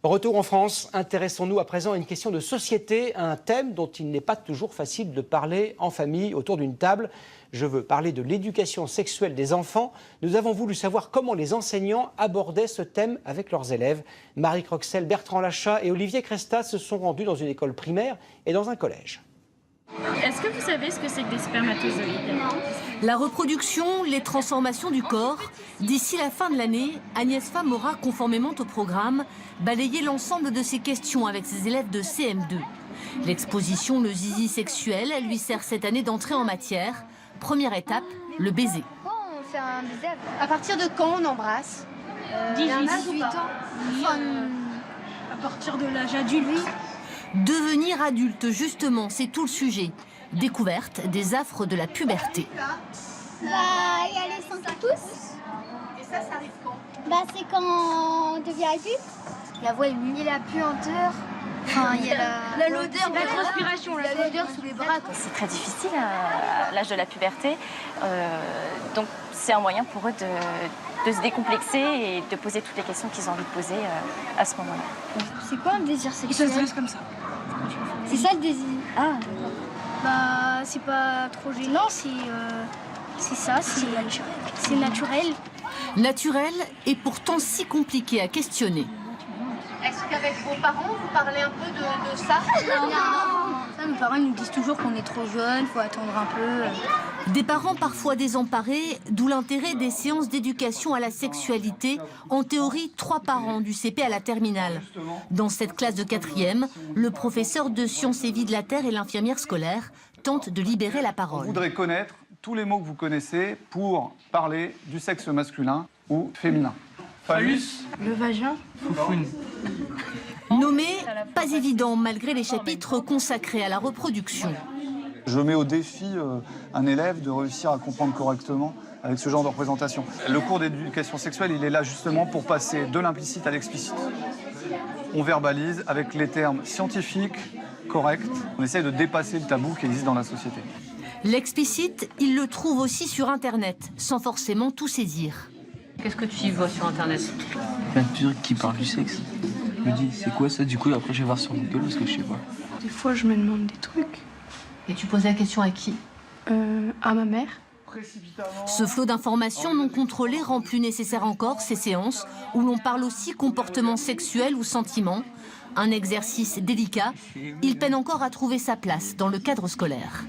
Retour en France, intéressons-nous à présent à une question de société, un thème dont il n'est pas toujours facile de parler en famille autour d'une table. Je veux parler de l'éducation sexuelle des enfants. Nous avons voulu savoir comment les enseignants abordaient ce thème avec leurs élèves. Marie Croxel, Bertrand Lachat et Olivier Cresta se sont rendus dans une école primaire et dans un collège. Est-ce que vous savez ce que c'est que des spermatozoïdes? La reproduction, les transformations du corps. D'ici la fin de l'année, Agnès Pham aura, conformément au programme, balayé l'ensemble de ces questions avec ses élèves de CM2. L'exposition Le zizi sexuel lui sert cette année d'entrée en matière. Première étape, le baiser. On fait un baiser à partir de quand on embrasse 18 ans. À partir de l'âge adulte. Devenir adulte, justement, c'est tout le sujet. Découverte des affres de la puberté. Il y a les seins qui poussent. Et ça arrive quand? C'est quand on devient adulte. La voix est munie, la puanteur. Enfin, il y a l'odeur, la transpiration, l'odeur sous les bras. C'est très difficile à l'âge de la puberté. Donc c'est un moyen pour eux de se décomplexer et de poser toutes les questions qu'ils ont envie de poser à ce moment-là. C'est quoi un désir sexuel? Ça se dresse comme ça. C'est ça le désir? Ah, c'est pas trop gênant, c'est ça, c'est naturel. Naturel et pourtant si compliqué à questionner. Est-ce qu'avec vos parents, vous parlez un peu de ça? Non. Ça, nos parents nous disent toujours qu'on est trop jeune, faut attendre un peu. Des parents parfois désemparés, d'où l'intérêt des séances d'éducation à la sexualité, en théorie 3 par an du CP à la terminale. Dans cette classe de 4e, le professeur de sciences et vie de la Terre et l'infirmière scolaire tentent de libérer la parole. On voudrait connaître tous les mots que vous connaissez pour parler du sexe masculin ou féminin. Phallus, Le vagin. foufoune. Nommé, pas évident malgré les chapitres consacrés à la reproduction. Je mets au défi un élève de réussir à comprendre correctement avec ce genre de représentation. Le cours d'éducation sexuelle, il est là justement pour passer de l'implicite à l'explicite. On verbalise avec les termes scientifiques, corrects. On essaye de dépasser le tabou qui existe dans la société. L'explicite, il le trouve aussi sur Internet, sans forcément tout saisir. Qu'est-ce que tu y vois sur Internet? Plein de trucs qui parlent du sexe. Je me dis, c'est quoi ça? Du coup, après, je vais voir sur Google parce que je sais pas. Des fois, je me demande des trucs. Et tu poses la question à qui? À ma mère. Ce flot d'informations non contrôlées rend plus nécessaire encore ces séances où l'on parle aussi comportement sexuel ou sentiment. Un exercice délicat, il peine encore à trouver sa place dans le cadre scolaire.